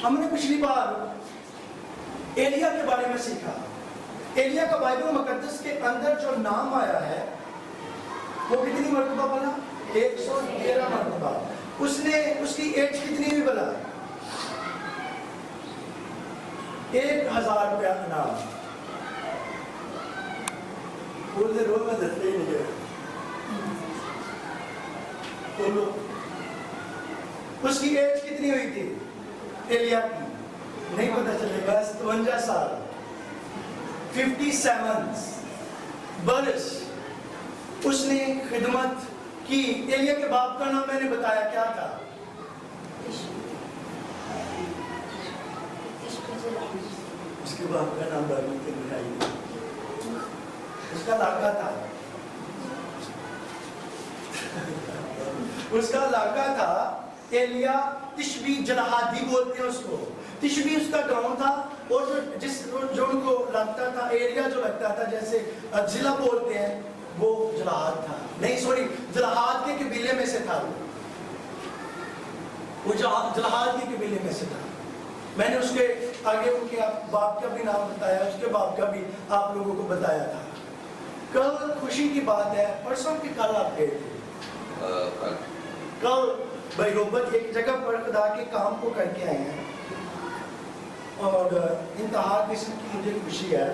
ہم نے پچھلی بار ایلیا کے بارے میں سیکھا. ایلیا کا بائبل مقدس کے اندر جو نام آیا ہے وہ کتنی مرتبہ بنا؟ 113 مرتبہ. اس نے اس کی ایج کتنی بھی بنا؟ 1000 روپیہ انعام. بولتے رو میں دستے ہی نہیں گئے. بولو اس کی ایج کتنی ہوئی تھی ایلیا کی؟ نہیں پتہ چلے گا. 52 سال 57 برس اس نے خدمت کی. ایلیا کے باپ کا نام میں نے بتایا کیا تھا؟ اس کے باپ کا نام بائبل کے بتائیے. اس کا علاقہ تھا اس کا علاقہ تھا ایلیا تشبی جلہادی بولتے ہیں اس کو. تشبی اس کا گاؤں تھا اور جو ان کو لگتا تھا ایریا جو لگتا تھا جیسے ضلع بولتے ہیں وہ جلہاد تھا. نہیں سوری جلہاد کے قبیلے میں سے تھا. وہ جلہاد کے قبیلے میں سے تھا. میں نے اس کے آگے ان کے باپ کا بھی نام بتایا, اس کے باپ کا بھی آپ لوگوں کو بتایا تھا. کل خوشی کی بات ہے, پرسوں کی کل آپ گئے تھے. کل بھائی روبت ایک جگہ پر خدا کے کام کو کر کے آئے ہیں اور انتہا قسم کی مجھے خوشی ہے.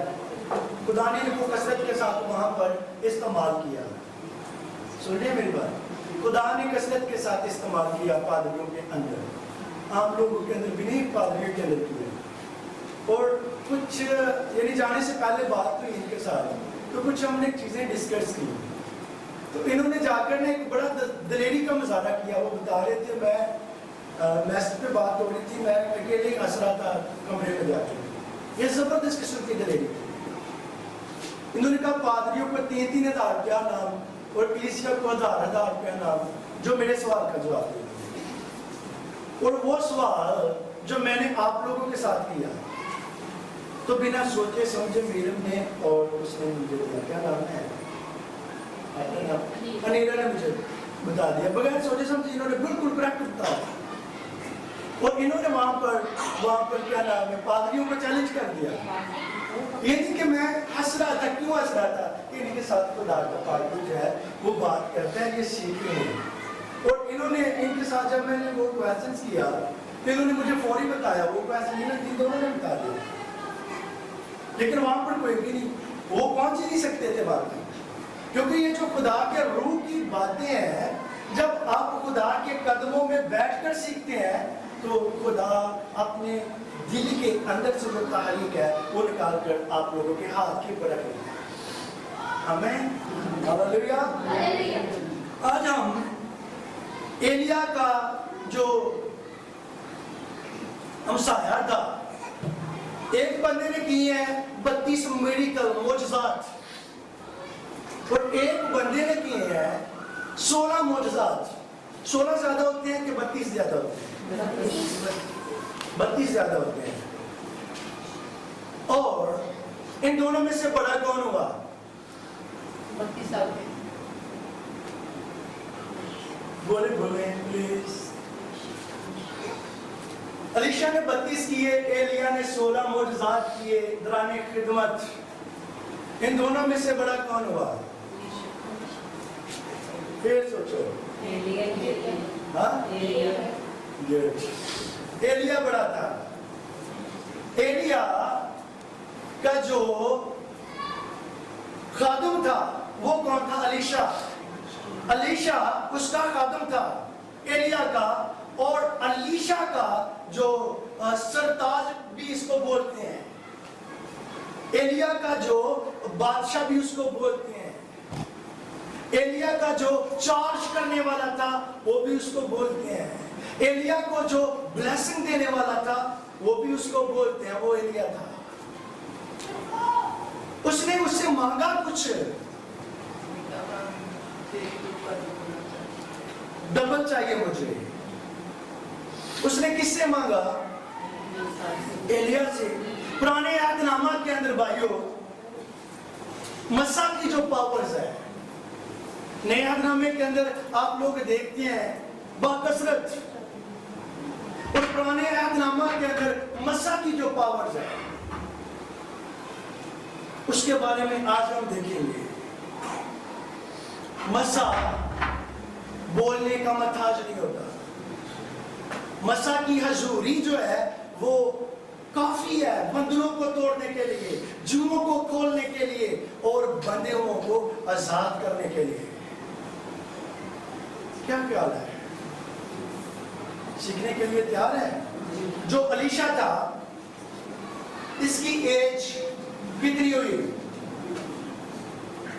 خدا نے وہ کثرت کے ساتھ وہاں پر استعمال کیا. سنیے میری بات, خدا نے کثرت کے ساتھ استعمال کیا پادریوں کے اندر, عام لوگوں کے اندر بھی نہیں, پادریوں کے اندر کیا. اور کچھ یعنی جانے سے پہلے بات ہوئی ان کے ساتھ تو کچھ ہم نے چیزیں ڈسکس کی. تو انہوں نے جا کر نے ایک بڑا دلیری کا مظاہرہ کیا. وہ بتا رہے تھے میں میسج پہ بات ہو رہی تھی, میں اکیلے ہی ہنس رہا تھا کمرے میں جا کے. یہ زبردست قسم کی دلیری تھی. انہوں نے کہا پادریوں کو 3,000 روپیہ نام اور کلیسیا کو 1,000 روپیہ نام, جو میرے سوال کا جواب دے. اور وہ سوال جو میں نے آپ لوگوں کے ساتھ کیا تو بنا سوچے سمجھے میرم نے اور اس نے مجھے دیا. کیا نام ہے؟ انیرا نے مجھے بتا دیا بغیر سوچے سمجھے. انہوں نے بالکل کریکٹ بتایا اور انہوں نے وہاں پر کیا نام ہے پادریوں کو چیلنج کر دیا. یہ نہیں کہ میں ہنس رہا تھا. کیوں ہنس رہا تھا؟ ان کے ساتھ خدا کا پادری جو ہے وہ بات کرتا ہے, یہ سیکھ رہے ہیں. اور انہوں نے ان کے ساتھ جب میں نے وہ کویسچنس کیا تو انہوں نے مجھے فوری بتایا. وہ کویسچن انہوں دونوں نے بتا دیا, لیکن وہاں پر کوئی بھی نہیں, وہ پہنچ ہی نہیں سکتے تھے بات میں. کیونکہ یہ جو خدا کے روح کی باتیں ہیں, جب آپ خدا کے قدموں میں بیٹھ کر سیکھتے ہیں تو خدا اپنے دل کے اندر سے جو تحریک ہے وہ نکال کر آپ لوگوں کے ہاتھ کے اوپر رکھ لیتا ہے. آمین, ہاللیلویا. آج ہم ایلیا کا جو ہمسایہ تھا, ایک بندے نے کیے ہیں 32 میریکل معجزات اور ایک بندے نے کیے ہیں 16 معجزات. 16 زیادہ ہوتے ہیں کہ 32 زیادہ ہوتے ہیں؟ 32 زیادہ ہوتے ہیں. اور ان دونوں میں سے بڑا کون ہوا؟ 32 سال کے. بولے پلیز. علیشا نے 32 کیے, ایلیا نے 16 معجزات کیے دوران خدمت. ان دونوں میں سے بڑا کون ہوا؟ پھر سوچو. ایلیا بڑا تھا. ایلیا کا جو خادم تھا وہ کون تھا؟ علیشا. علیشا اس کا خادم تھا ایلیا کا. اور علیشا کا جو سرتاج بھی اس کو بولتے ہیں, ایلیا کا جو بادشاہ بھی اس کو بولتے ہیں, ایلیا کا جو چارج کرنے والا تھا وہ بھی اس کو بولتے ہیں, ایلیا کو جو بلیسنگ دینے والا تھا وہ بھی اس کو بولتے ہیں. وہ ایلیا تھا. اس نے اس سے مانگا کچھ, ڈبل چاہیے مجھے. اس نے کس سے مانگا؟ ایلیا سے. پرانے عہد نامہ کے اندر بھائیو مسا کی جو پاورز ہے, نئے عہد نامے کے اندر آپ لوگ دیکھتے ہیں باکثرت, اور پرانے عہد نامہ کے اندر پاورز ہیں، اس کے بارے میں آج ہم دیکھیں گے۔ مسا بولنے کا محتاج نہیں ہوتا، مسا کی حضوری جو ہے وہ کافی ہے بندروں کو توڑنے کے لیے، جوؤں کو کھولنے کے لیے اور بندیوں کو آزاد کرنے کے لیے۔ کیا خیال ہے؟ سیکھنے کے لیے تیار ہے؟ جو الیشا تھا اس کی ایج کتنی ہوئی؟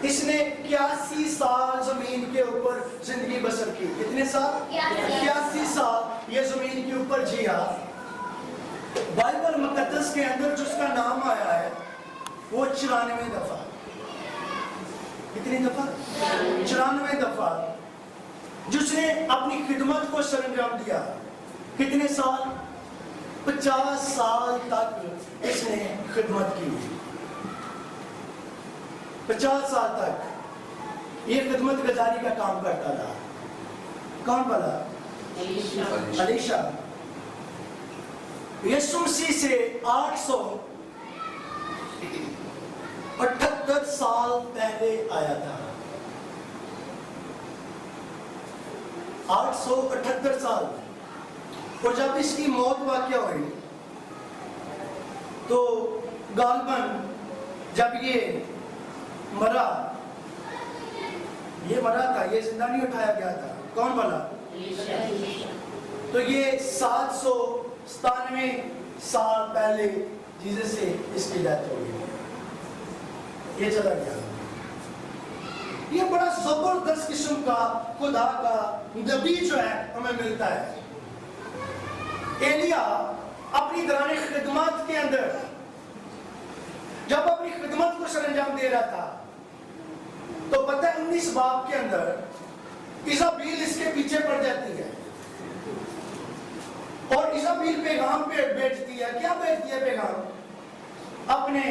اس نے 81 سال زمین کے اوپر زندگی بسر کی۔ کتنے سال؟ 81 سال یہ زمین کے اوپر جیا۔ بائبل مقدس کے اندر جس کا نام آیا ہے وہ 94 دفعہ۔ کتنی دفعہ؟ 94 دفعہ جس نے اپنی خدمت کو سر انجام دیا۔ کتنے سال؟ 50 سال تک اس نے خدمت کی۔ 50 سال تک یہ خدمت گزاری کا کام کرتا تھا۔ کون بلا؟ الیشا۔ یسوع مسیح سے 878 سال پہلے آیا تھا۔ 878 سال، اور جب اس کی موت واقع ہوئی تو غالباً جب یہ مرا تھا، یہ زندہ نہیں اٹھایا گیا تھا۔ کون بلا؟ تو یہ 797 سال پہلے جیسس سے اس کی ڈیتھ ہو گئی، یہ چلا گیا۔ یہ بڑا زبردست قسم کا خدا کا نبی جو ہے ہمیں ملتا ہے۔ ایلیا اپنی دوران خدمات کے اندر جب اپنی خدمت کو سر انجام دے رہا تھا تو پتہ ہے 19 باب کے اندر ایزابیل اس کے پیچھے پڑ جاتی ہے، اور ایزابیل پیغام پہ بیچتی ہے۔ کیا بیچتی ہے پیغام؟ اپنے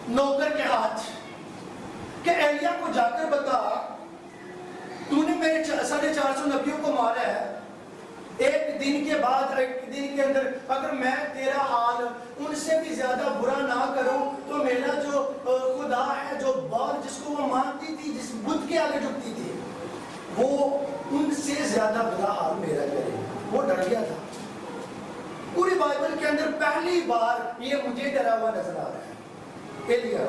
نوکر کے ہاتھ کہ ایلیا کو جا کر بتا تو نے میرے 450 نبیوں کو مارا ہے، ایک دن کے بعد، ایک دن کے اندر اگر میں تیرا حال ان سے بھی زیادہ برا نہ کروں تو میرا جو خدا ہے، جو بال جس کو وہ مانتی تھی، جس بت کے آگے جھکتی تھی، وہ ان سے زیادہ برا حال میرا کرے۔ وہ ڈر گیا تھا۔ پوری بائبل کے اندر پہلی بار یہ مجھے ڈرا ہوا نظر آ رہا ہے۔ ایلیا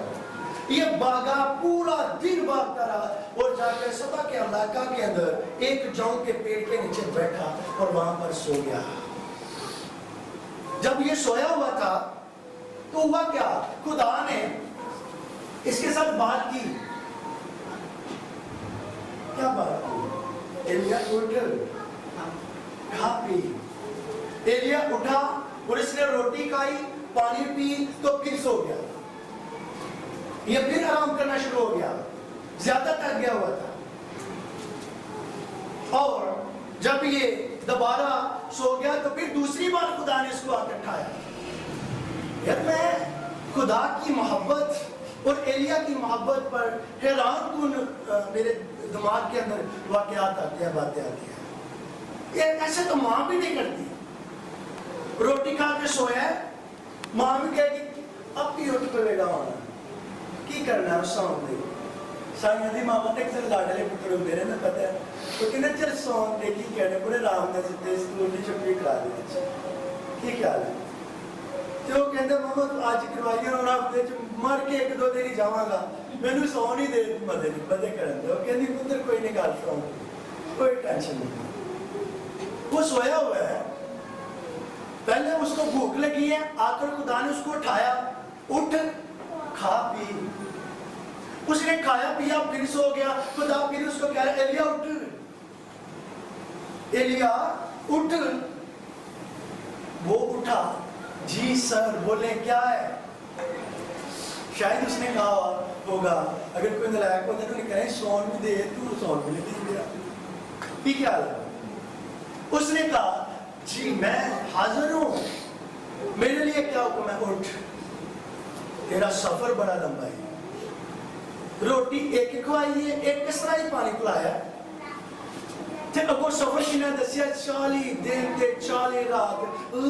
یہ باغا پورا دن بھاگتا رہا اور جا کر سبا کے علاقہ کے اندر ایک جو کے پیڑ کے نیچے بیٹھا اور وہاں پر سو گیا۔ جب یہ سویا ہوا تھا تو ہوا کیا؟ خدا نے اس کے ساتھ بات کی۔ کیا بات کی؟ ایلیا اٹھ کھا پی۔ ایلیا اٹھا اور اس نے روٹی کھائی، پانی پی تو پھر سو گیا۔ یہ پھر آرام کرنا شروع ہو گیا، زیادہ تک گیا ہوا تھا، اور جب یہ دوبارہ سو گیا تو پھر دوسری بار خدا نے اس کو آ کر اٹھایا۔ یار میں خدا کی محبت اور ایلیا کی محبت پر حیران کن میرے دماغ کے اندر واقعات آتے ہیں، باتیں آتی ہیں۔ یہ ایسے تو ماں بھی نہیں کرتی۔ روٹی کھا کے سویا ہے، ماں بھی کہے گی اب بھی اٹھ پڑے گا ہونا کی کرنا ہے سون دے سائیں دی ماما نے اکثر لاڈلے پتر میرے میں پتہ ہے تو کہنے چل سون دے کی کہنے بڑے رام نے ستے اسکول نے چھپی کرا دی کی خیال ہے تو وہ کہندے ماما تو آج کروائی اور ہفتے مر کے ایک دو دن ہی جاواں گا مینوں سون ہی دے مدے نہیں پتے کرن دے وہ کہندی پتر کوئی نہیں گل سون کوئی ٹینشن نہیں۔ وہ سویا ہوا ہے، پہلے اس کو بھوک لگی ہے، آ کر خدا نے اس کو اٹھایا، اٹھ کھا پی۔ اس نے کھایا پیا پھر سو گیا۔ خدا پھر اس کو کہہ رہا ایلیا اٹھ، ایلیا اٹھ۔ وہ اٹھا، جی سر بولے کیا ہے؟ شاید اس نے کہا ہوگا اگر کوئی نلائق ہوتا تو نہیں کہے سون بھی دے تو سون بھی نہیں دیا بھی کیا ہے؟ اس نے کہا جی میں حاضر ہوں، میرے لیے کیا حکم ہے؟ اٹھ، تیرا سفر بڑا لمبا ہے، روٹی ایک کھوائی ہے، ایک کسرا ہی پانی پلایا، ਤੇ ਅਗੋ ਸਫ਼ਰ ਕਿਨਾਂ ਦੱਸਿਆ 40 ਦਿਨ ਤੇ 40 ਰਾਤ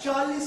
40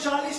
40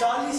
40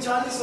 40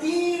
3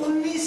19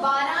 12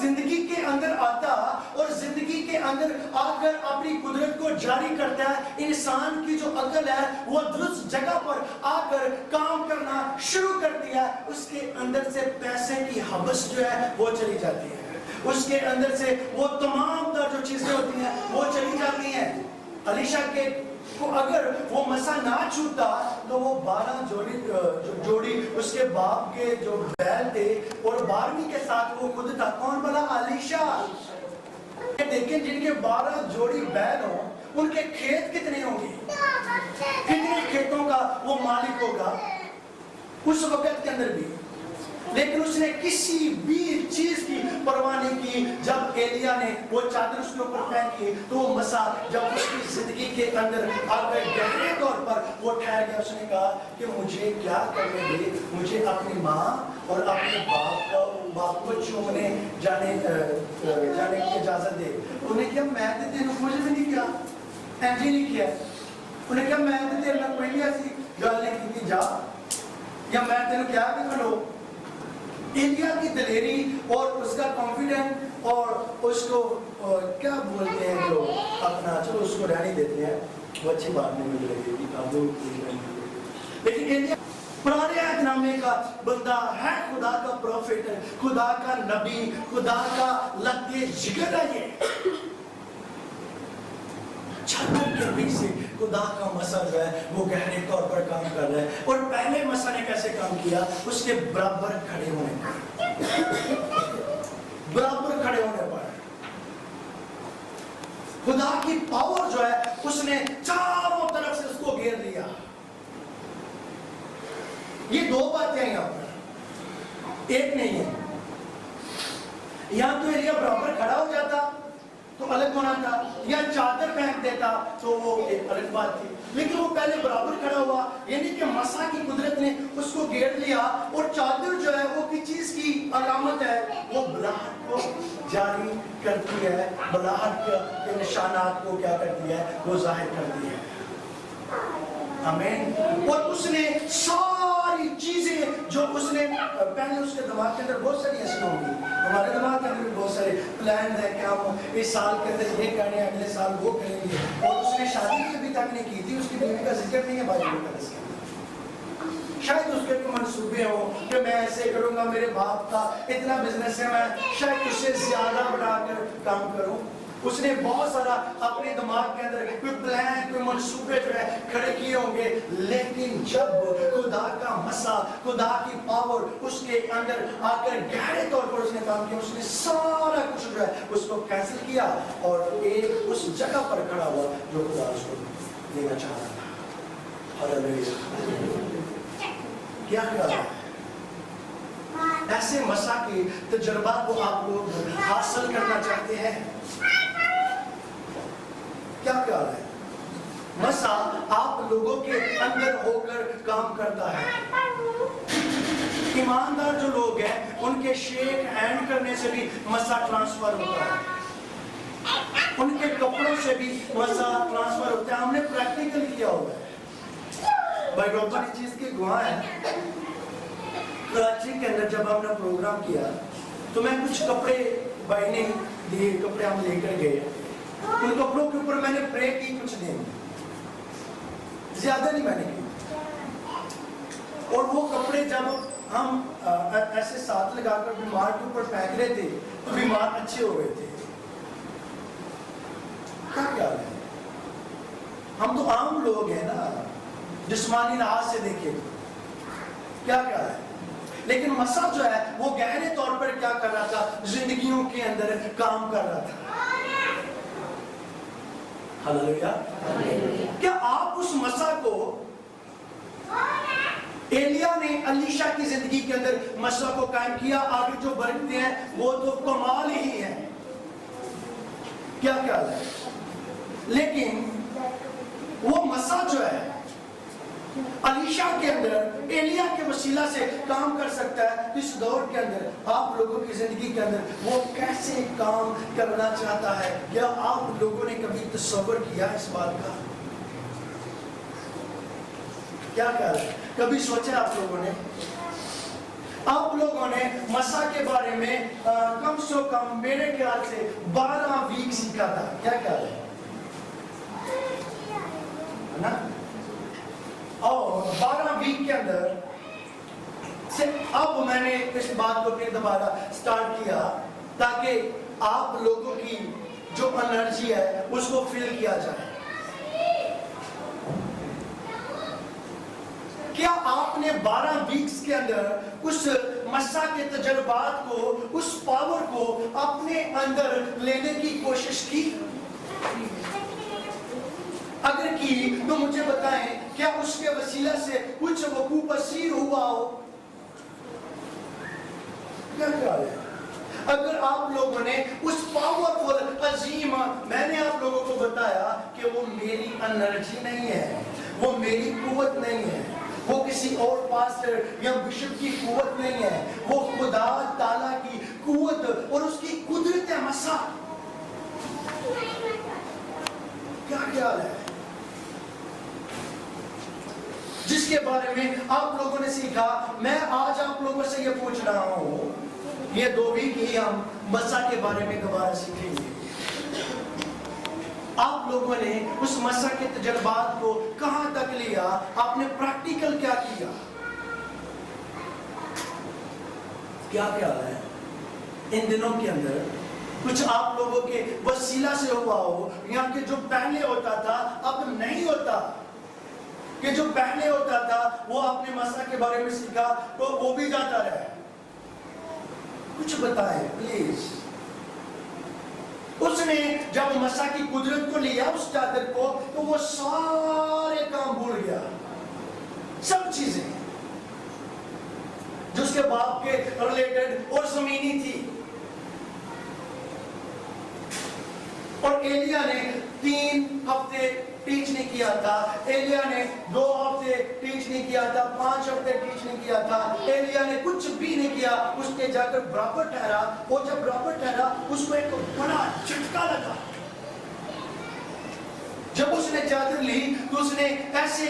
زندگی کے اندر آتا اور زندگی کے اندر آ کر اپنی قدرت کو جاری کرتا ہے، انسان کی جو عقل ہے وہ درست جگہ پر آ کر کام کرنا شروع کرتی ہے، اس کے اندر سے پیسے کی حوث جو ہے وہ چلی جاتی ہے، اس کے اندر سے وہ تمام تر جو چیزیں ہوتی ہیں وہ چلی جاتی ہیں۔ علیشہ کے کو اگر وہ مسا نہ چھوتا تو وہ 12 جوڑی اس کے باپ کے جو بیل تھے اور 12ویں کے ساتھ وہ خود تھا، کون بنا؟ علیشہ۔ دیکھیں جن کے 12 جوڑی بیل ہوں ان کے کھیت کتنے ہوں گے، کتنے کھیتوں کا وہ مالک ہوگا اس وقت کے اندر بھی، لیکن اس نے کسی بھی چیز کی پرواہ نہیں کی۔ جب ایلیا نے وہ چادر اس کے اوپر پھینکی تو وہ مسا جب اس کی زندگی کے اندر آ کر گہرے طور پر وہ ٹھہر گیا، اس نے کہا کہ مجھے کیا کرنے دے، مجھے اپنی ماں اور اپنے باپ کو چومنے جانے کی اجازت دے۔ انہوں نے کہا میں تو تیرے مجھے بھی نہیں کیا، ایجی نہیں کیا، انہوں نے کہا میں تو تیرے میں کوئی نہیں ایسی گل نہیں کی، جا یا میں تیرے کیا کہ کھڑو۔ ایلیا کی دلیری اور اس کا کانفیڈنٹ اور اس کو کیا بولتے ہیں جو اپنا، چلو اس کو رہنے دیتے ہیں، وہ اچھی بات نہیں مل رہی ہے، لیکن ایلیا پرانے عہد نامے کا بندہ ہے، خدا کا پروفیٹ ہے، خدا کا نبی، خدا کا لگتے جگر ہے، یہ چھتر کے بیچ سے خدا کا مسا جو ہے وہ گہرے طور پر کام کر رہا ہے۔ اور پہلے مسا نے کیسے کام کیا؟ اس کے برابر کھڑے ہونے پر، برابر کھڑے ہونے پر خدا کی پاور جو ہے اس نے چاروں طرف سے اس کو گھیر لیا۔ یہ دو باتیں ہیں یہاں پر، ایک نہیں ہے۔ یہاں تو ایلیا برابر کھڑا ہو جاتا تو الگ ہونا تھا، یا چادر پھینک دیتا تو وہ ایک الگ بات تھی، لیکن وہ پہلے برابر کھڑا ہوا، یعنی کہ مسا کی قدرت نے اس کو گھیر لیا، اور چادر جو ہے وہ کس چیز کی علامت ہے؟ وہ بلاہٹ کو جاری کرتی ہے، بلاہٹ کے نشانات کو کیا کرتی ہے؟ وہ ظاہر کرتی ہے۔ آمین۔ اور اس نے ساری چیزیں جو اس نے پہلے، اس کے دماغ کے اندر بہت ساری ایسی ہوں گی، ہمارے دماغ کے اندر بہت سارے پلان ہے کہ ہم اس سال کے اندر یہ کریں، اگلے سال وہ کریں گے، اور اس نے شادی بھی ابھی تک نہیں کی تھی، اس کی بیوی کا ذکر نہیں ہے بائبل میں اس کے اندر۔ شاید اس کے منصوبے ہوں کہ میں ایسے کروں گا، میرے باپ کا اتنا بزنس ہے، میں شاید اس سے زیادہ بڑھا کر کام کروں۔ اس نے بہت سارا اپنے دماغ کے اندر کوئی پلان، کوئی منصوبے جو ہے کھڑے کیے ہوں گے، لیکن جب خدا کا مسا، خدا کی پاور اس کے اندر آ کر گہرے طور پر اس نے کام کیا، اس نے سارا کچھ جو ہے اس کو کینسل کیا اور ایک اس جگہ پر کھڑا ہوا جو خدا اس کو دینا چاہ رہا تھا۔ ہاللیلویہ۔ کیا خیال ہے؟ ایسے مسا کے تجربات کو آپ لوگ حاصل کرنا چاہتے ہیں؟ کیا خیال ہے؟ مسا آپ لوگوں کے اندر ہو کر کام کرتا ہے۔ ایماندار جو لوگ ہیں ان کے شیک ہینڈ کرنے سے بھی مسا ٹرانسفر ہوتا ہے، ان کے کپڑوں سے بھی مسا ٹرانسفر ہوتا ہے۔ ہم نے پریکٹیکل کیا ہوا ہے، بھائی ڈاکٹر اس چیز کی گواہ ہے۔ کراچی کے اندر جب ہم نے پروگرام کیا تو میں کچھ کپڑے بھائی نے دیے، کپڑے ہم لے کر گئے، ان کپڑوں کے اوپر میں نے پرے کی کچھ دن، زیادہ نہیں میں نے کی، اور وہ کپڑے جب ہم ایسے ساتھ لگا کر بیمار کے اوپر پھینک رہے تھے تو بیمار اچھے ہو گئے تھے۔ کیا خیال ہے؟ ہم تو عام لوگ ہیں نا، جسمانی لحاظ سے دیکھیں، کیا خیال ہے؟ لیکن مسا جو ہے وہ گہرے طور پر کیا کر رہا تھا؟ زندگیوں کے اندر کام کر رہا تھا۔ ہاللیلویہ۔ کیا آپ اس مسا کو، ایلیا نے علیشہ کی زندگی کے اندر مسا کو قائم کیا، آگے جو برکتیں ہیں وہ تو کمال ہی ہیں، کیا خیال ہے؟ لیکن وہ مسا جو ہے علیشہ کے اندر ایلیا کے وسیلہ سے کام کر سکتا ہے، اس دور کے اندر آپ لوگوں کی زندگی کے اندر وہ کیسے کام کرنا چاہتا ہے؟ کیا آپ لوگوں نے کبھی تصور کیا اس بات کا؟ کیا خیال ہے؟ کبھی سوچا آپ لوگوں نے؟ آپ لوگوں نے مسا کے بارے میں کم سے کم میرے خیال سے 12 ویک سیکھا تھا. کیا خیال ہے نا؟ اور 12 ویک کے اندر سے اب میں نے اس بات کو پھر دوبارہ سٹارٹ کیا تاکہ آپ لوگوں کی جو انرجی ہے اس کو فل کیا جائے. کیا آپ نے 12 ویکس کے اندر اس مسا کے تجربات کو، اس پاور کو اپنے اندر لینے کی کوشش کی؟ اگر کی تو مجھے بتائیں کیا اس کے وسیلہ سے کچھ وقوع پذیر ہوا ہو؟ کیا خیال ہے؟ اگر آپ لوگوں نے اس پاورفل عظیم، میں نے آپ لوگوں کو بتایا کہ وہ میری انرجی نہیں ہے، وہ میری قوت نہیں ہے، وہ کسی اور پاسٹر یا بشپ کی قوت نہیں ہے، وہ خدا تعالیٰ کی قوت اور اس کی قدرت مسا. کیا خیال ہے؟ جس کے بارے میں آپ لوگوں نے سیکھا. میں آج آپ لوگوں سے یہ پوچھ رہا ہوں، یہ 2 ویک ہی ہم مسا کے بارے میں دوبارہ سیکھیں گے. آپ لوگوں نے اس مسا کے تجربات کو کہاں تک لیا؟ آپ نے پریکٹیکل کیا کیا؟ کیا خیال ہے ان دنوں کے اندر کچھ آپ لوگوں کے وسیلہ سے ہوا ہو، یا کہ جو پہلے ہوتا تھا اب نہیں ہوتا؟ کہ جو پہلے ہوتا تھا وہ آپ نے مسا کے بارے میں سیکھا تو وہ بھی جاتا رہا. کچھ بتائیں پلیز. اس نے جب مسا کی قدرت کو لیا اس چادر کو تو وہ سارے کام بھول گیا، سب چیزیں جو اس کے باپ کے ریلیٹڈ اور زمینی تھی. اور ایلیا نے 3 ہفتے ٹیچ نہیں کیا تھا، ایلیا نے 2 ہفتے ٹیچ نہیں کیا تھا، 5 ہفتے ٹیچ نہیں کیا تھا. ایلیا نے کچھ بھی نہیں کیا، اس کے جا کر برابر ٹھہرا. اور جب برابر ٹھہرا اس کو ایک بڑا جھٹکا لگا. جب اس نے چادر لی تو اس نے ایسے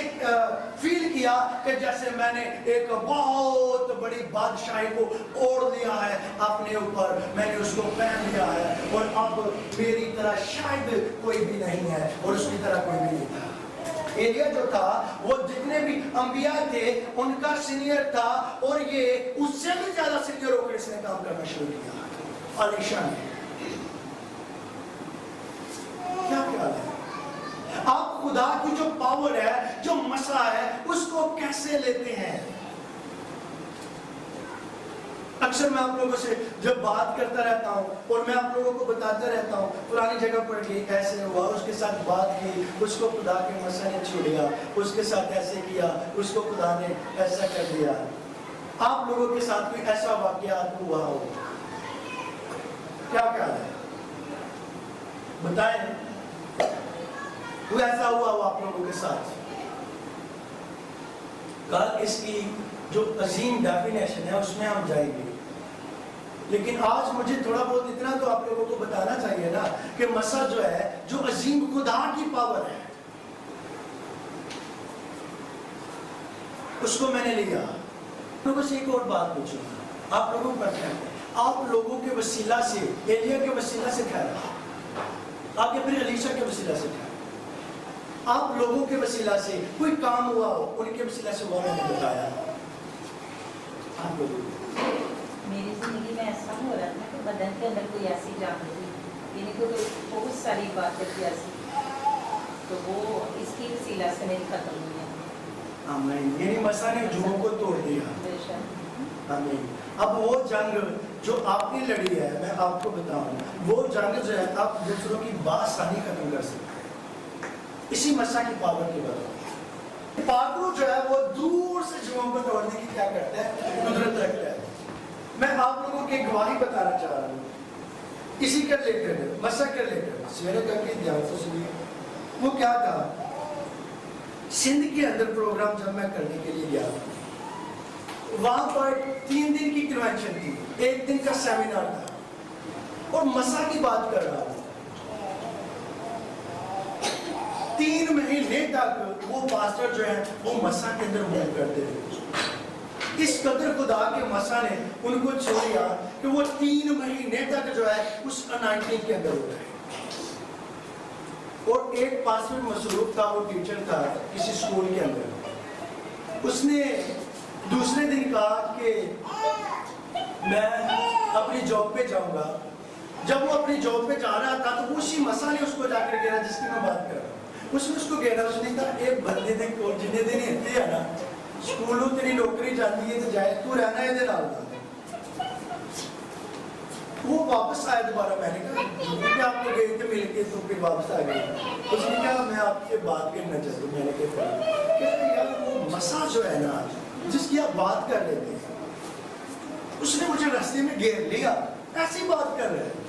فیل کیا کہ جیسے میں نے ایک بہت بڑی بادشاہی کو اوڑھ لیا ہے اپنے اوپر، میں نے اس کو پہن لیا ہے اور اب میری طرح شاید کوئی بھی نہیں ہے اور اس کی طرح کوئی بھی نہیں تھا. ایلیا جو تھا وہ جتنے بھی انبیاء تھے ان کا سینئر تھا اور یہ اس سے بھی زیادہ سینئر ہو کر اس نے کام کرنا شروع کیا. علیشا نے کیا خیال ہے؟ آپ خدا کی جو پاور ہے، جو مسا ہے، اس کو کیسے لیتے ہیں؟ اکثر میں آپ لوگوں سے جب بات کرتا رہتا ہوں اور میں آپ لوگوں کو بتاتا رہتا ہوں پرانی جگہ پر گئی، ایسے ہوا، اس کے ساتھ بات کی، اس کو خدا کے مسا نے چھو لیا، اس کے ساتھ ایسے کیا، اس کو خدا نے ایسا کر دیا. آپ لوگوں کے ساتھ کوئی ایسا واقعات ہوا ہو؟ کیا خیال ہے؟ بتائیں. کوئی ایسا ہوا ہو آپ لوگوں کے ساتھ؟ کل اس کی جو عظیم ڈیفینیشن ہے اس میں ہم جائیں گے، لیکن آج مجھے تھوڑا بہت اتنا تو آپ لوگوں کو بتانا چاہیے نا کہ مسا جو ہے، جو عظیم خدا کی پاور ہے، اس کو میں نے لیا. لوگوں سے ایک اور بات پوچھوں گا، آپ لوگوں پر کیا ہے؟ آپ لوگوں کے وسیلہ سے، ایلیا کے وسیلہ سے ٹھہرا، آگے پھر علیشا کے وسیلہ سے ٹھہرا. آپ لوگوں کے وسیلہ سے کوئی کام ہوا ہو، ان کے وسیلہ سے وہ میں نے بتایا. آپ لوگوں میری زندگی میں ایسا ہو رہا تھا کہ بدن کے اندر کوئی ایسی جان تھی، یعنی کہ کوئی بہت ساری باتیں تھی ایسی، تو وہ اس کی وسیلہ سے میری ختم ہوئی ہے. آمین. یعنی مسا نے جھوموں کو توڑ دیا. آمین. اب وہ جنگ جو آپ نے لڑی ہے، میں آپ کو بتاؤں، وہ جنگ جو ہے آپ دوسروں کی بآسانی ختم کر سکتے ہیں اسی مسا کی پاور کی وجہ سے. پاکرو جو ہے وہ دور سے جھوموں کو توڑنے کی کیا کرتا ہے؟ قدرت رکھتا ہے. میں آپ لوگوں کی گواہی بتانا چاہ رہا ہوں اسی کا ریلیٹڈ، مسا کے ریلیٹڈ. سویرے کر کے دھیان سے سنیے. وہ کیا تھا؟ سندھ کے اندر پروگرام جب میں کرنے کے لیے گیا، وہاں پر 3 دن کی کنونشن تھی، 1 دن کا سیمینار تھا اور مسا کی بات کر رہا ہوں. 3 مہینے تک وہ پاسٹر جو ہیں وہ مسا کے اندر موو کرتے تھے. اس قدر خدا کے مسا نے ان کو چھو لیا کہ وہ 3 مہینے تک جو ہے اس انائٹنگ کے اندر ہو رہے. اور ایک پاسورڈ مصروف تھا, وہ ٹیچر تھا کسی اسکول کے اندر. اس نے دوسرے دن کہا کہ میں اپنی جاب پہ جاؤں گا. جب وہ اپنی جاب پہ جا رہا تھا تو اسی مسا نے اس کو جا کر گھیرا جس کی میں بات کر رہا ہوں. اس نے اس کو گھیرا, اس نے کہا ایک بندے دے کو جنہیں دن اتنے ہے نا سکولوں تیری نوکری جاتی ہے تو جائے تو رہنا ہے دے نال. وہ واپس آیا دوبارہ. میں نے کہا کہ آپ کو گئے تھے مل کے تو پھر واپس آ گئے. اس نے کہا میں آپ سے بات کرنا چاہتا ہوں. میں نے کہا یار وہ مسا جو ہے نا جس کی آپ بات کر رہے تھے اس نے مجھے راستے میں گھیر لیا. ایسی بات کر رہے ہیں,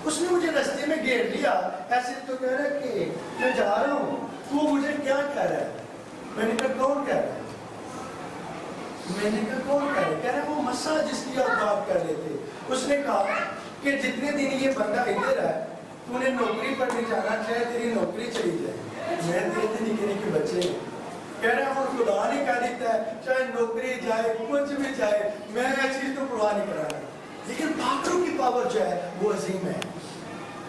اس نے مجھے راستے میں گھیر لیا. ایسے تو کہہ رہا ہے کہ میں جا رہا ہوں تو وہ مجھے کیا کہہ رہا ہے. میں نے کہا کون کہہ رہا ہے. میں نے کہا کون کہہ رہا ہے. کہہ رہا ہے وہ مسا جس کی آپ بات کر رہے تھے. اس نے کہا کہ جتنے دن یہ بندہ ادھر ہے تو انہیں نوکری پر نہیں جانا چاہے تیری نوکری چلی جائے. میں دیتے نکلے کے بچے کہہ رہا ہے اور خدا نے کہہ دیتا ہے چاہے نوکری جائے کچھ بھی جائے میں یہ چیز تو پرواہ نہیں کرا رہا. لیکن باقیوں کی پاور جو ہے وہ عظیم ہے.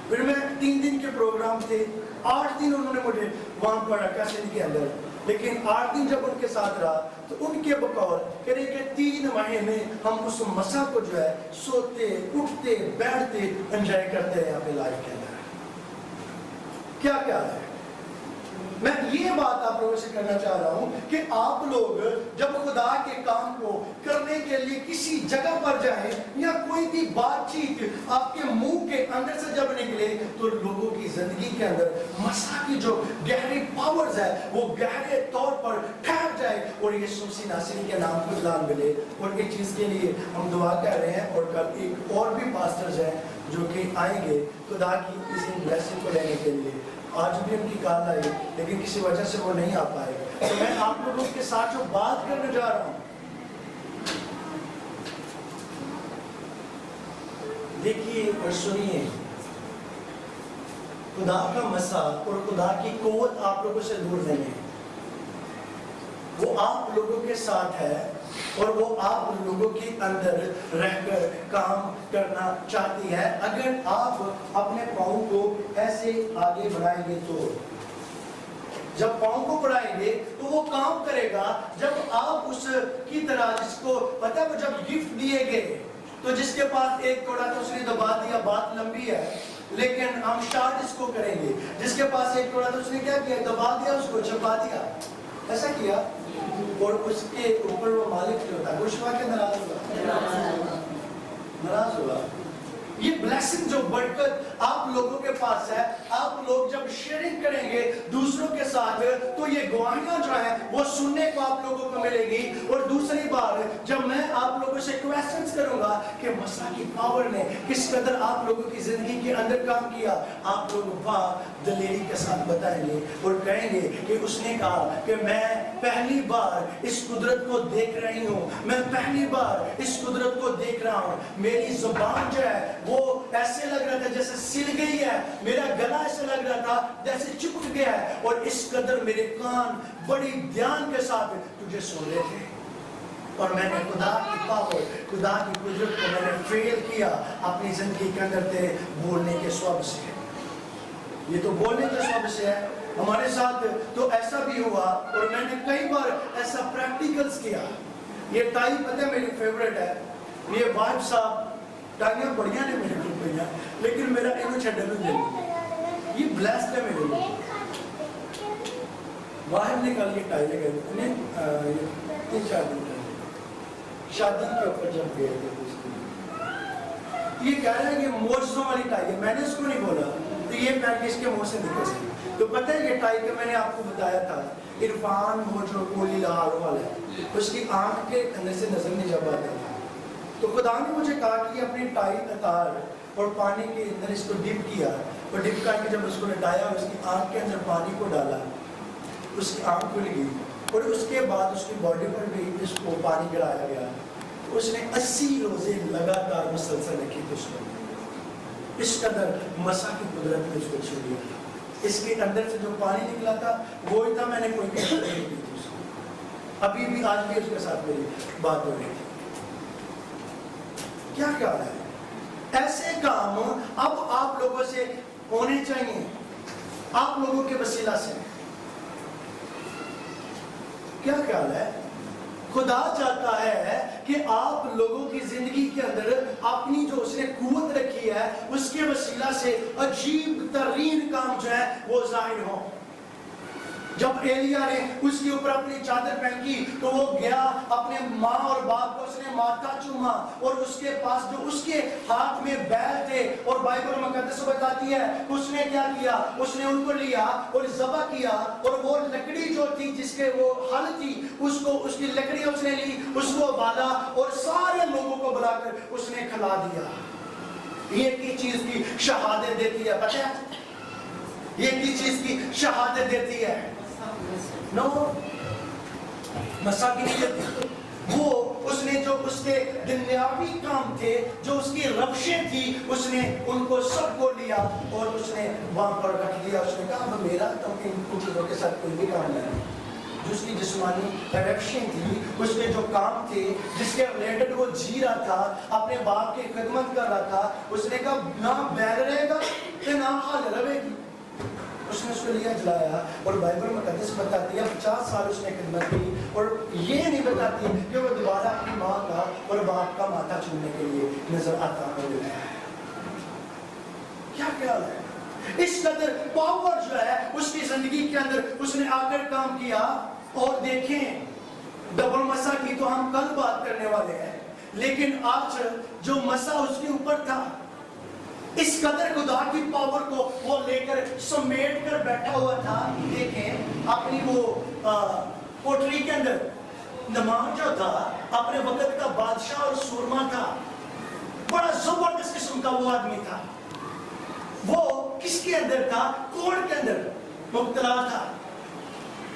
پھر میں 3 دن کے پروگرام تھے, 8 دن انہوں نے مجھے وہاں پر رکھا سندھ کے اندر. لیکن 8 دن جب ان کے ساتھ رہا تو ان کے بقول کہہ رہے کہ 3 مہینے ہم اس مسا کو جو ہے سوتے اٹھتے بیٹھتے انجوائے کرتے ہیں اپنے لائف کے اندر. کیا کیا ہے. میں یہ بات آپ لوگوں سے کرنا چاہ رہا ہوں کہ آپ لوگ جب خدا کے کام کو کرنے کے لیے کسی جگہ پر جائیں یا کوئی بھی بات چیت آپ کے منہ کے اندر سے جب نکلے تو لوگوں کی زندگی کے اندر مسا کی جو گہری پاورز ہے وہ گہرے طور پر ٹھہر جائے اور یسوع مسیح ناصری کے نام کو اعلان ملے. اور اس چیز کے لیے ہم دعا کر رہے ہیں. اور کل ایک اور بھی پاسٹرز ہیں جو کہ آئیں گے خدا کی اسی بلیسنگ کو لینے کے لیے. آج بھی ان کی کال آئی لیکن کسی وجہ سے وہ نہیں آ پائے. تو میں آپ لوگوں کے ساتھ جو بات کرنے جا رہا ہوں دیکھیے اور سنیے. خدا کا مسا اور خدا کی قوت آپ لوگوں سے دور نہیں ہے. وہ آپ لوگوں کے ساتھ ہے اور وہ آپ لوگوں کے اندر رہ کر کام کرنا چاہتی ہے اگر آپ اپنے پاؤں کو ایسے آگے بڑھائیں گے. تو جب پاؤں کو بڑھائیں گے تو وہ کام کرے گا. جب آپ اس کی طرح جس کو پتہ ہے وہ جب گفٹ دیے گئے تو جس کے پاس ایک توڑا تو اس نے دبا دیا. بات لمبی ہے لیکن ہم شارٹ اس کو کریں گے. جس کے پاس ایک توڑا تو اس نے کیا کیا, دبا دیا, اس کو چھپا دیا. ایسا کیا اور اس کے اوپر وہ مالک جو ہوتا ہے وہ شوا کے ناراض ہوا. یہ بلیسنگ جو برکت آپ لوگوں کے پاس ہے, آپ لوگ جب شیئرنگ کریں گے دوسروں کے ساتھ تو یہ گواہیاں جو ہیں وہ سننے کو آپ لوگوں کو ملے گی. اور دوسری بار جب میں آپ لوگوں سے کویسچنز کروں گا کہ مسا کی پاور نے کس قدر آپ لوگوں کی زندگی کے اندر کام کیا, آپ لوگ دلیری کے ساتھ بتائیں گے اور کہیں گے کہ اس نے کہا کہ میں پہلی بار اس قدرت کو دیکھ رہی ہوں, میں پہلی بار اس قدرت کو دیکھ رہا ہوں. میری زبان جو ہے وہ ایسے لگ رہا تھا جیسے سل گئی ہے, میرا گلا ایسے لگ رہا تھا جیسے چپک گیا ہے, اور اس قدر میرے کان بڑی دھیان کے ساتھ تجھے سن رہے تھے. اور میں نے خدا کی پاور, خدا کی قدرت کو میں نے فیل کیا اپنی زندگی کے اندر تیرے بولنے کے سبب سے. یہ تو بولنے کے سبب سے ہے. ہمارے ساتھ تو ایسا بھی ہوا اور میں نے کئی بار ایسا پریکٹیکلز کیا. یہ ٹائی پتہ ہے میری فیوریٹ ہے. یہ واجب صاحب ٹائیاں بڑیاں نے میرے کو پہنیا لیکن میرا انہوں چھڑے میں دل یہ بلیسڈ ہے میرے لیے. باہر نکال یہ ٹائی لگے انہیں 3-4 دن پہلے شادی کے اوپر جب گئے تھے یہ کہہ رہے ہیں کہ موجزوں والی ٹائی ہے. میں نے اس کو نہیں بولا تو یہ پہن کے اس کے منہ سے نکل سکتی. تو پتہ ہے یہ ٹائی کہ میں نے آپ کو بتایا تھا عرفان موجو کولی لہار والا ہے, اس کی آنکھ کے اندر سے نظر نہیں جب آتا تھا. تو خدا نے مجھے کہا کہ اپنی ٹائی اتار اور پانی کے اندر اس کو ڈپ کیا اور ڈپ کر کے جب اس کو لٹایا اس کی آنکھ کے اندر پانی کو ڈالا, اس کی آنکھ کھل گئی اور اس کے بعد اس کی باڈی پر بھی اس کو پانی گرایا گیا. اس نے 80 روزے لگاتار مسلسل رکھی تھی اس کو. اس قدر مسا کی قدرت نے اس کو چھو لیا. اس کے اندر سے جو پانی نکلا تھا وہی تھا, میں نے کوئی نہیں کی تھی اس کو. ابھی بھی آج بھی اس کے ساتھ میری بات ہو رہی تھی. کیا خیال ہے؟ ایسے کام اب آپ لوگوں سے ہونے چاہیے، آپ لوگوں کے وسیلہ سے. کیا خیال ہے؟ خدا چاہتا ہے کہ آپ لوگوں کی زندگی کے اندر اپنی جو اس نے قوت رکھی ہے اس کے وسیلہ سے عجیب ترین کام جو ہے وہ ظاہر ہوں. جب ایلیا نے اس کے اوپر اپنی چادر پہنی تو وہ گیا اپنے ماں اور باپ کو اس نے ماتھا چوما، اور اس کے پاس جو اس کے ہاتھ میں بیل تھے، اور بائبل مقدس بتاتی ہے اس نے کیا کیا، اس نے ان کو لیا اور ذبح کیا، اور وہ لکڑی جو تھی جس کے وہ ہل تھی اس کو، اس کی لکڑی اس نے لی، اس کو بالا اور سارے لوگوں کو بلا کر اس نے کھلا دیا. یہ کی چیز کی شہادت دیتی ہے، پتہ ہے یہ کی چیز کی شہادت دیتی ہے. نو مسا کی نہیں دیتی. وہ اس نے جو اس کے دنیاوی کام تھے، جو اس کی روشیں تھی، اس نے ان کو سب کو لیا اور اس نے وہاں پر رکھ دیا. اس نے کہا میرا تو ان چیزوں کے ساتھ کوئی بھی کام نہیں. جو اس کی جسمانی روشیں تھی، اس کے جو کام تھے جس کے ریلیٹڈ وہ جی رہا تھا، اپنے باپ کی خدمت کر رہا تھا، اس نے کہا نہ بیل رہے گا نہ حال رہے گی. اس نے اس کو لیا جلایا، اور بائبل مقدس بتاتی ہے 50 سال اس نے خدمت کی، اور یہ نہیں بتاتی کہ وہ دوبارہ اپنی ماں کا اور باپ کا ماتھا چھونے کے لیے نظر آتا ہو گیا ہے. کیا خیال ہے؟ اس قدر پاور جو ہے اس کی زندگی کے اندر اس نے آ کر کام کیا. اور دیکھیں ڈبل مسا کی تو ہم کل بات کرنے والے ہیں، لیکن آج جو مسا اس کے اوپر تھا، اس قدر خدا کی پاور کو وہ لے کر سمیٹ کر بیٹھا ہوا تھا. دیکھیں اپنی وہ کوٹری کے اندر نمان جو تھا، اپنے وقت کا بادشاہ اور سورما تھا، بڑا زبردست قسم کا وہ آدمی تھا. وہ کس کے اندر تھا؟ کوڑ کے اندر مبتلا تھا.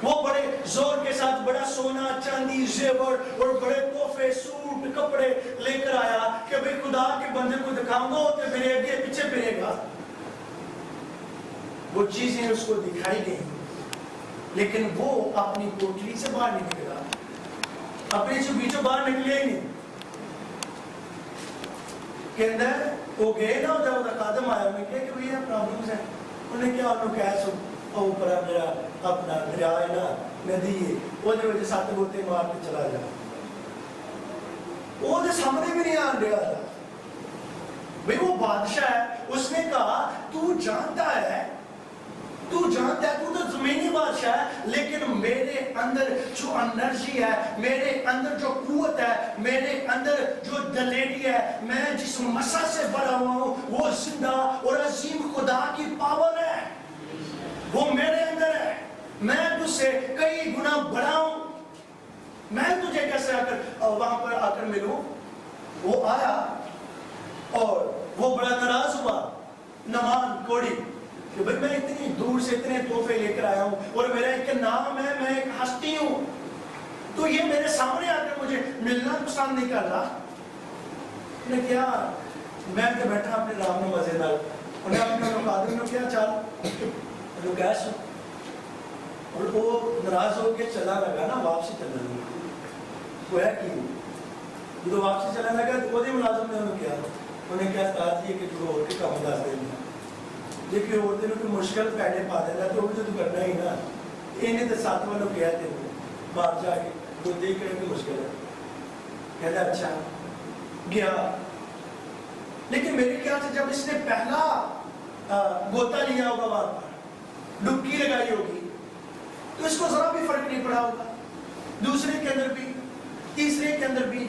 وہ بڑے زور کے ساتھ بڑا سونا چاندی زیور اور بڑے تحفے سوٹ کپڑے لے کر آیا کہ بھئی خدا کے بندے کو دکھاؤں گا تو میرے آگے پیچھے پھرے گا. وہ چیزیں اس کو دکھائی گئی، لیکن وہ اپنی کوٹری سے باہر نہیں نکلا، اپنے سے بیچوں باہر نکلے ہی نہیں. کہ اندر وہ گئے نا، جب وہ خادم آیا میں کہا کہ بھئی یہ پرابلمز ہیں. انہیں کیا انہوں کہا سو اوپر اپنا دریا ہے نا ندی ہے، وہ جو وجہ ساتھ بولتے مار کے چلا جا. وہ جو سامنے بھی نہیں آن رہا تھا. بھئی وہ بادشاہ ہے. اس نے کہا تو جانتا ہے تو تو زمینی بادشاہ ہے، لیکن میرے اندر جو انرجی ہے، میرے اندر جو قوت ہے، میرے اندر جو دلیری ہے، میں جس مسا سے بڑا ہوا ہوں وہ زندہ اور عظیم خدا کی پاور ہے، وہ میرے اندر ہے. میں تجھ سے کئی گنا بڑا ہوں. میں تجھے کیسے آ کر وہاں پر آ کر ملوں؟ وہ آیا اور وہ بڑا ناراض ہوا نمان کوڑی کہ بھئی میں اتنی دور سے اتنے تحفے لے کر آیا ہوں اور میرا ایک نام ہے، میں ایک ہستی ہوں، تو یہ میرے سامنے آ کر مجھے ملنا پسند نہیں کر رہا. انہیں کیا میں تو بیٹھا اپنے رام میں مزے دار. انہیں اپنے مقادم نے کیا چال جو گیس اور وہ ناراض ہو کے چلا لگا نا، واپسی چلا لگا. وہ ہے کہ جو واپسی چلا لگا تو وہ ملازم نے انہوں کیا، انہیں کیا استاد جی کہ جو اور کے کام دس دیں گے، لیکن اور دنوں کی مشکل پیڑے پا دینا تو وہ تو کرنا ہی نا. انہیں تو ساتھ والوں کیا تھے وہ باہر جا کے جو دیکھ رہے کی مشکل ہے. کہتا اچھا گیا، لیکن میرے خیال سے جب اس نے پہلا گوتا لیا ہوگا وہاں پر ڈبکی لگائی ہوگی تو اس کو ذرا بھی فرق نہیں پڑا ہوگا. دوسرے کے اندر بھی، تیسرے کے اندر بھی،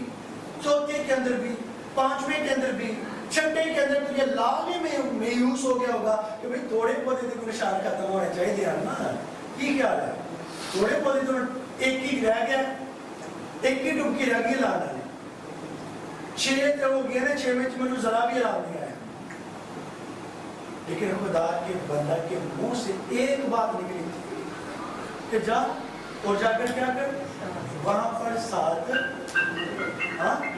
چوتھے کے اندر بھی، پانچویں کے اندر بھی، چھٹے کے اندر تو یہ لال میں میوس ہو گیا ہوگا کہ بھئی تھوڑے پودے تو نشان ختم ہونے چاہیے دیا نا. کی خیال ہے؟ تھوڑے پودے تو ایک ہی رہ گیا، ایک ہی ڈبکی رہ گئی لال ہے. 6 تو ہو گیا نا، 6 میں مجھے ذرا بھی لال نہیں آیا. لیکن خدا کے بندہ کے منہ سے ایک بات نکلی تھی کہ جا اور جا کر کیا کر وہاں پر 7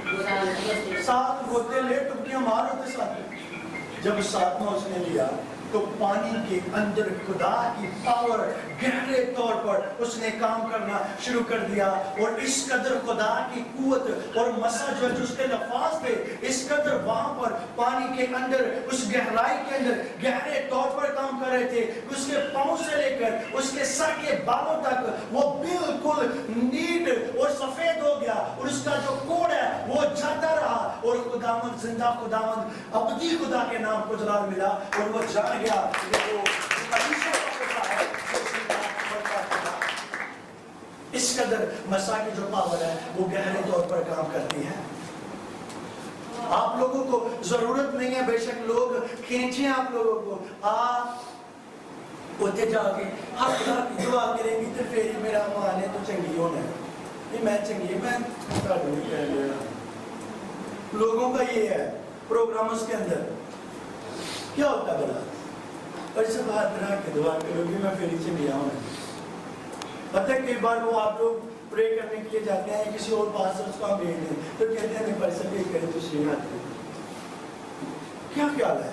گوتے 7 گوتے لے ٹکٹیاں مار ہوتے 7. جب 7واں اس نے لیا تو پانی کے اندر خدا کی پاور گہرے طور پر اس نے کام کرنا شروع کر دیا، اور اس قدر خدا کی قوت اور مسا جو اس کے لفاظ تھے، اس قدر وہاں پر پانی کے اندر اس گہرائی کے اندر گہرے طور پر کام کر رہے تھے، اس کے پاؤں سے لے کر اس کے سر کے بالوں تک وہ بالکل نیٹ اور سفید ہو گیا، اور اس کا جو کوڑ ہے وہ جاتا رہا، اور خداوند زندہ خداوند ابدی خدا کے نام کو جلال ملا، اور وہ جان گیا کہ وہ الیشا کا خدا ہے، اس قدر مسا کی جو پاور ہے وہ گہرے طور پر کام کرتی ہے۔ آپ لوگوں کو ضرورت نہیں ہے بے شک لوگ کھینچیں آپ لوگوں کو، آپ ہوتے جا کے ہر خدا کی دعا کریں گی تو پھر میرا مانے تو چنگی ہونا ہے، نہیں میں چنگی میں نہیں کہہ رہا، لوگوں کا یہ ہے پروگرامز کے اندر کیا ہوتا ہے بلا اور اس سے بات رہا کہ دعا کرو گی میں پھر ہی چنگی آؤں۔ پتہ ہے کئی بار وہ آپ لوگ پرے کرنے کے لیے جاتے ہیں کسی اور پاس اس کو ہم بھیج دیں تو کہتے ہیں پر سب یہ کریں تو شیر آتے ہیں، کیا خیال ہے؟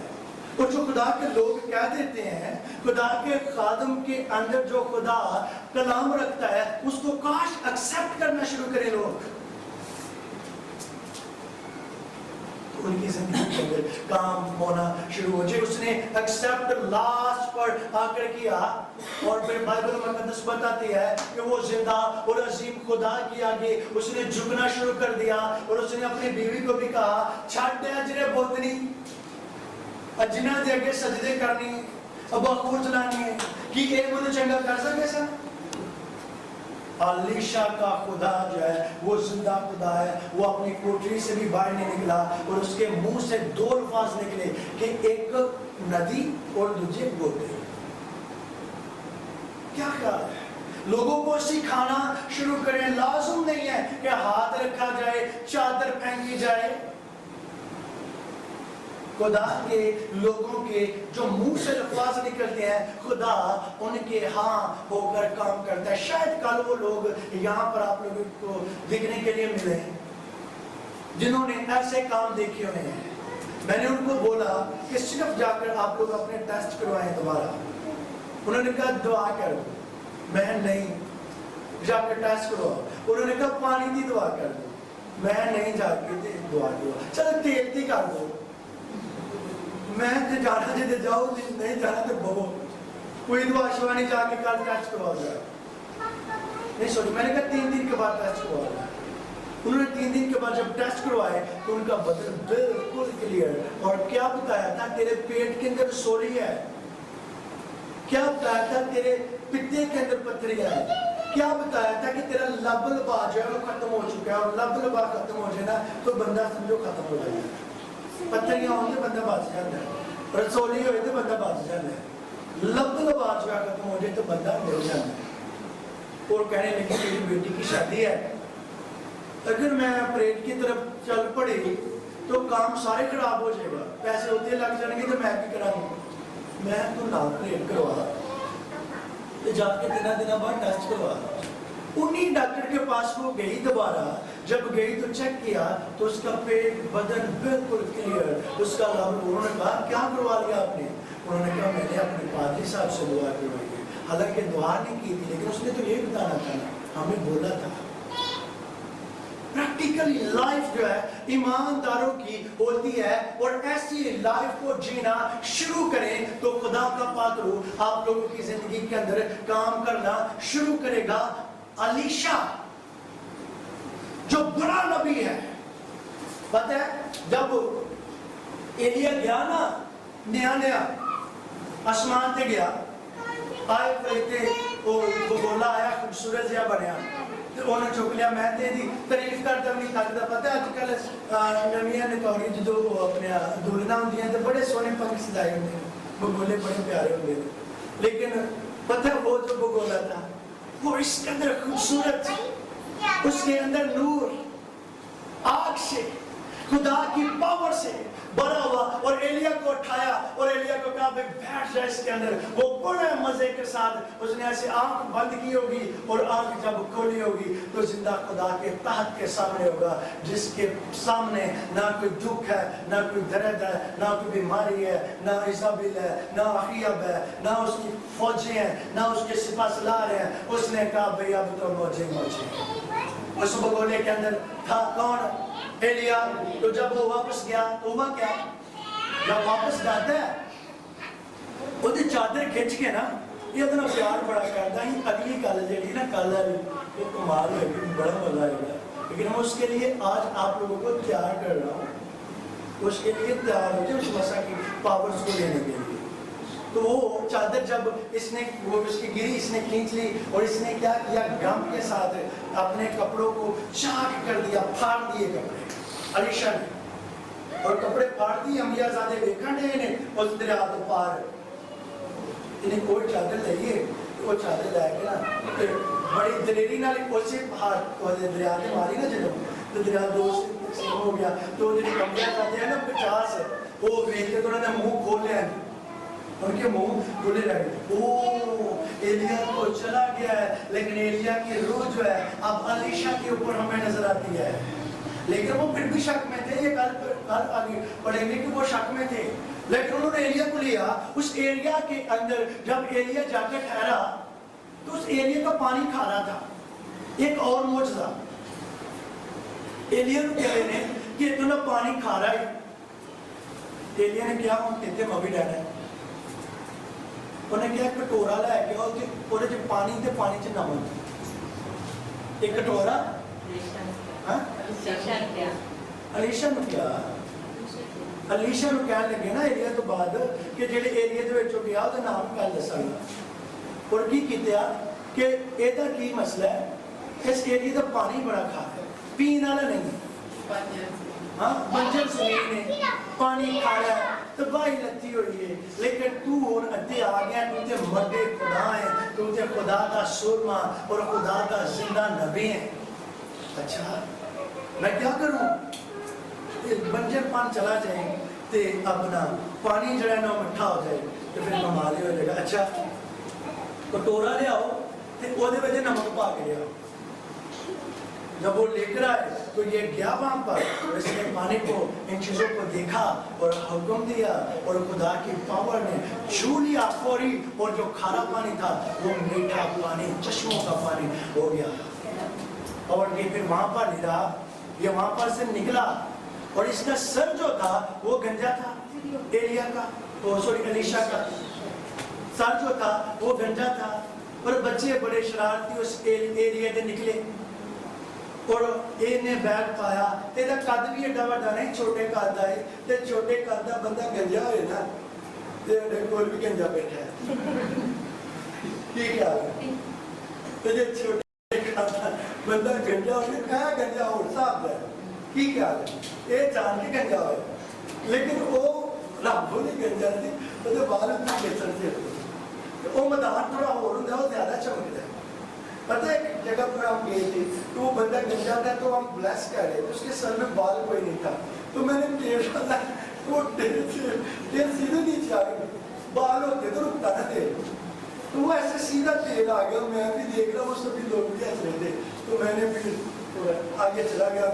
اور جو خدا کے لوگ کہہ دیتے ہیں، خدا کے خادم کے اندر جو خدا کلام رکھتا ہے اس کو کاش ایکسپٹ کرنا شروع کریں لوگ، ان کی زندگی کے اندر کام ہونا شروع ہو جائے۔ اس نے ایکسپٹ لاسٹ پر آ کر کیا، اور پھر بائبل مقدس بتاتی ہے کہ وہ زندہ اور عظیم خدا کے آگے اس نے جھکنا شروع کر دیا، اور اس نے اپنی بیوی کو بھی کہا چھاٹ دے اجرے بوتنی اجنا دے اگے سجدے کرنی اب آخور چلانی ہے کہ اے منو چنگا کر سکے سا۔ الیشا کا خدا جو ہے وہ زندہ خدا ہے، وہ اپنی کوٹری سے بھی باہر نہیں نکلا، اور اس کے منہ سے دو الفاظ نکلے کہ ایک ندی اور دوسرے گوتے۔ کیا خیال ہے؟ لوگوں کو سکھانا شروع کریں، لازم نہیں ہے کہ ہاتھ رکھا جائے، چادر پھینکی جائے۔ خدا کے لوگوں کے جو منہ سے الفاظ نکلتے ہیں خدا ان کے ہاں ہو کر کام کرتا ہے۔ شاید کل وہ لوگ یہاں پر آپ لوگوں کو دیکھنے کے لیے ملے ہیں جنہوں نے ایسے کام دیکھے ہوئے ہیں۔ میں نے ان کو بولا کہ صرف جا کر آپ لوگ اپنے ٹیسٹ کروائیں دوبارہ، انہوں نے کہا دعا کرو، میں نہیں، جا کر ٹیسٹ کرواؤ، انہوں نے کہا پانی دی دعا کر دو، میں نہیں، جا کے دعا کرو، چلو تیل دی کر دو، میں تے جانا جے جاؤ، نہیں جانا تے بہو، کوئی دعا شوا نہیں، جا کے کل ٹیسٹ کروا جائے، نہیں سوچو۔ میں نے کہا 3 دن کے بعد ٹیسٹ کروا جائے، انہوں نے 3 دن کے بعد جب ٹیسٹ کروائے تو ان کا بدن بالکل کلیئر، اور کیا بتایا تھا تیرے پیٹ کے اندر سوری ہے، کیا بتایا تھا تیرے پتے کے اندر پتھری ہے، کیا بتایا تھا کہ تیرا لب لبا جو ہے وہ ختم ہو چکا ہے، اور لب لبا ختم ہو جائے نا تو بندہ سمجھو ختم ہو جائے گا، پتھریاں ہوں تو بندہ بچ جاتا ہے، رسولی ہوئے تو بندہ بچ جاتا ہے، لب لبا جو ہے ختم ہو جائے تو بندہ مر جاتا ہے۔ اور کہنے لگے میری بیٹی کی شادی ہے، اگر میں پریڈ کی طرف چل پڑی تو کام سارے خراب ہو جائے گا، پیسے ہوتے لگ جائیں گے تو میں بھی کراؤں، میں تو نہ پریڈ کروا تو جا کے دن بعد ٹیسٹ کروا۔ انہی ڈاکٹر کے پاس وہ گئی دوبارہ، جب گئی تو چیک کیا تو اس کا پیٹ بدن بالکل کلیئر، اس کا لب، انہوں نے کہا کیا کروا لیا آپ نے؟ انہوں نے کہا میں نے اپنے پادری صاحب سے دعا کروائی ہے، حالانکہ دعا نہیں کی تھی لیکن اس نے تو یہ بتانا تھا نا، ہمیں بولا تھا۔ پریکٹیکلی لائف جو ہے ایمانداروں کی ہوتی ہے، اور ایسی لائف کو جینا شروع کریں تو خدا کا پاک روح آپ لوگوں کی زندگی کے اندر کام کرنا شروع کرے گا۔ الیشا جو بڑا نبی ہے، پتہ ہے جب ایلیا گیا نا نیا آسمان تے گیا، آئے فرشتے وہ بولا آیا خوبصورت جہا بنیا، انہوں نے چک لیا، میں تے دی تعریف کرتا نہیں تھکتا۔ پتہ ہے اج کل نویاں نے توڑی جدو اپنے دلہنا ہوندیاں تے بڑے سونے پنکھ سجائے ہوندے ہیں، بگولے بڑے پیارے ہوندے ہیں، لیکن پتہ ہے وہ جو بگولا تھا وہ اس کے اندر خوبصورت، اس کے اندر نور، آگ سے، خدا کی پاور سے بھرا ہوا، اور ایلیا کو اٹھایا اور ایلیا کو کہا کہا بھائی بیٹھ جائے اس کے اندر. وہ بڑے مزے کے ساتھ اس نے ایسے آنکھ بند کی ہوگی اور آنکھ جب کھولی ہوگی تو زندہ خدا کے تحت کے سامنے ہوگا, جس کے سامنے نہ کوئی دکھ ہے, نہ کوئی درد ہے, نہ کوئی بیماری ہے, نہ ایزابل ہے, نہ اخیب ہے, نہ اس کی فوجیں ہیں, نہ اس کے سپہ سالار ہیں. اس نے کہا بھئی اب تو موجے موجے. اس بگولے کے اندر تھا کون؟ ایلیا. تو جب وہ واپس گیا تو ہوا کیا؟ جب واپس جاتا ہے وہ دی چادر کھچ کے نا, یہ اتنا پیار بڑا کرتا ہے. اگلی گل جڑی نا کل ہے وہ کمال ہے, بڑا مزہ آئے گا. لیکن میں اس کے لیے آج آپ لوگوں کو تیار کر رہا ہوں, اس کے لیے تیار ہو جائے اس مسا کی پاورز کو لینے کے لیے. تو وہ چادر جب اس نے وہ اس کی گری اس نے کھینچ لی اور اس نے کیا کیا, غم کے ساتھ اپنے کپڑوں کو چاک کر دیا, پھاڑ دیے کپڑے علیشا نے, اور کپڑے پھاڑ دیے. انبیاء زادے دیکھا نے انہیں اس دریا تو پار انہیں کوئی چادر لئیے, وہ چادر لائے کے نا بڑی دلیری نہ اسی پہاڑ کو دریا نے ماری نا جنہوں, تو دریا دو سے تقسیم ہو گیا. تو جنہیں انبیاء زادے ہیں نا 50 ہے, وہ دیکھ کے تو انہوں نے منہ کھول لیا, ان کے منہ کھلے رہے. اوہ ایلیا تو چلا گیا ہے, لیکن ایلیا کی روح جو ہے اب علیشا کے اوپر ہمیں نظر آتی ہے. لیکن وہ پھر بھی شک میں تھے, یہ کل آگے پڑھیں گے کہ وہ شک میں تھے. لیکن انہوں نے ایلیا کو لیا. اس ایریا کے اندر جب ایلیا جا کے ٹھہرا تو اس ایریا کا پانی کھارا تھا. ایک اور معجزہ ایلیا کو کہہ رہے ہیں کہ اتنا پانی کھارا ہے. ایلیا نے کیا ہم کہتے ہیں مبھی ڈانا ہے. انہیں کیا کٹورا لے کے اور جو پانی تے پانی چ نمک, ایک کٹورا علیشا نو کیا علیشا نو کہنے لگے نا ایریا تو بعد کہ جڑے ایریا دے وچوں گیا او دا نام کل دساں. اور کی کیتیا کہ ایدا کی مسئلہ ہے, اس ایریا دا پانی بڑا کھارا ہے, پین والا نہیں. ہاں بنجر زمین ہے, پانی کھارا ہے, تباہی لتی ہوئی ہے. لیکن تو ہن ادھے آ گیا, تو تے مردے خدا ہے, تو تے خدا دا سرما اور خدا دا زندہ نبی ہے. اچھا میں کیا کروں؟ بنجر پان چلا جائیں تے اپنا پانی جڑا ہے نا مٹھا ہو جائے تو پھر ممالے ہو جائے گا. اچھا کٹورا لے آؤ تے او دے وچ نمک پا کے لے آؤ. جب وہ لے کر آئے تو یہ گیا وہاں پر, اس نے پانی کو ان چیزوں کو دیکھا اور حکم دیا, اور خدا کی پاور نے چھو لیا فوری, اور جو کھارا پانی تھا وہ میٹھا پانی, چشموں کا پانی ہو گیا. اور یہ پھر وہاں پر نہیں رہا, یہ وہاں پر سے نکلا, اور اس کا سر جو تھا وہ گنجا تھا ایلیا کا, علیشا کا سر جو تھا وہ گنجا تھا. اور بچے بڑے شرارتی اس ایریا دے نکلے, اور یہ نے بیگ پایا. تیرا قد بھی ایڈا وڈا نہیں, چھوٹے قد دا ہے, تے چھوٹے قد دا بندہ گنجا ہوئے نا, تے کول بھی گنجا بیٹھا ہے. ٹھیک ہے, تے جو چھوٹے قد دا بندہ گنجا ہوئے, کہاں گنجا ہو صاحب ہے, کی کیا ہے, یہ جان کے گنجا ہوئے. لیکن وہ رب نہیں گنجا تھی, وہ بال اتنا کیسر سے وہ میدان تھوڑا ہو رہا ہے, وہ زیادہ چمکتا ہے. پتہ ہے ایک جگہ پر ہم گئے تھے تو وہ بندہ گنجا تھا, تو ہم بلیس کر رہے تھے, اس کے سر میں بال کوئی نہیں تھا. تو میں نے دیکھا تھا وہ دیر سیدھے نیچے آ گئے, بال ہوتے تو رکتا نہ تیل, تو وہ ایسے سیدھا تیل آ گیا. میں بھی دیکھ رہا ہوں, وہ سبھی لوگ بھی ہنس رہے تھے, تو میں نے پھر آگے چلا گیا,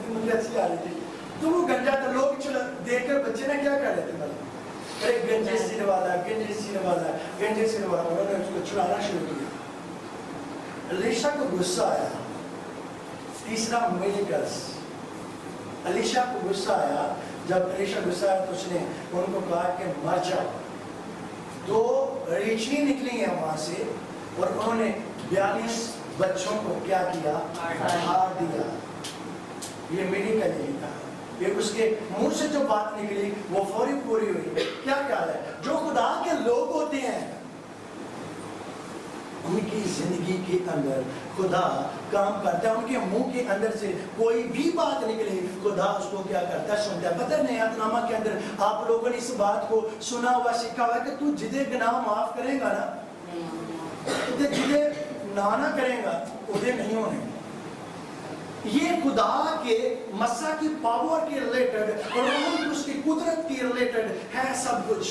مجھے اچھی آ رہی تھی. تو وہ گنجا تھا, لوگ دیکھ کر بچے نے کیا کر رہے تھے, ارے گنجے سینے والا, گنجے سینے والا, گنجے سینے والا. انہوں نے اس کو چھڑانا شروع کیا. علیشا کو غصہ آیا. تیسرا میریکلز, علیشا کو غصہ آیا. جب علیشا غصہ آیا تو اس نے ان کو کہا کہ مر جاؤ. 2 ریچھنی نکلی ہیں وہاں سے, اور انہوں نے 42 بچوں کو کیا کیا, ہار دیا. یہ میریکل نہیں تھا, یہ اس کے منہ سے جو بات نکلی وہ فوری پوری ہوئی. کیا خیال ہے, جو خدا کے لوگ ہوتے ہیں ان کی زندگی کے اندر خدا کام کرتا ہے. ان کے منہ کے اندر سے کوئی بھی بات نکلے, خدا اس کو کیا کرتا ہے, سنتا ہے. پتہ نہیں عہد نامہ کے اندر آپ لوگوں نے اس بات کو سنا ہوا, سیکھا ہوا کہ تو جدے گناہ معاف کرے گا نا, جدے نہ کرے گا ادھے نہیں ہونے. یہ خدا کے مسا کی پاور کے ریلیٹڈ اور اس کی قدرت کی ریلیٹڈ ہے سب کچھ.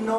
9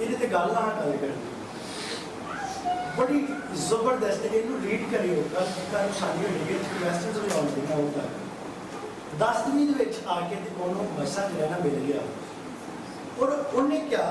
ਇਹਦੇ ਤੇ ਗੱਲ ਕਰਨੀ ਬੜੀ ਜ਼ਬਰਦਸਤ ਹੈ। ਇਹਨੂੰ ਰੀਡ ਕਰਿਓ, ਕੱਲ ਸਾਡੀ ਹੋਣੀ ਵਿੱਚ ਕੁਐਸਚਨਸ ਵੀ ਆਉਂਦੀਆਂ ਹੁੰਦਾ। 10ਵੀਂ ਦੇ ਵਿੱਚ ਆ ਕੇ ਤੇ ਉਹਨੂੰ ਮਸਾ ਜਿਹੜਾ ਨਾ ਮਿਲ ਗਿਆ ਔਰ ਉਹਨੇ ਕਿਹਾ,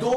2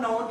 9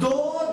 2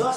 10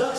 10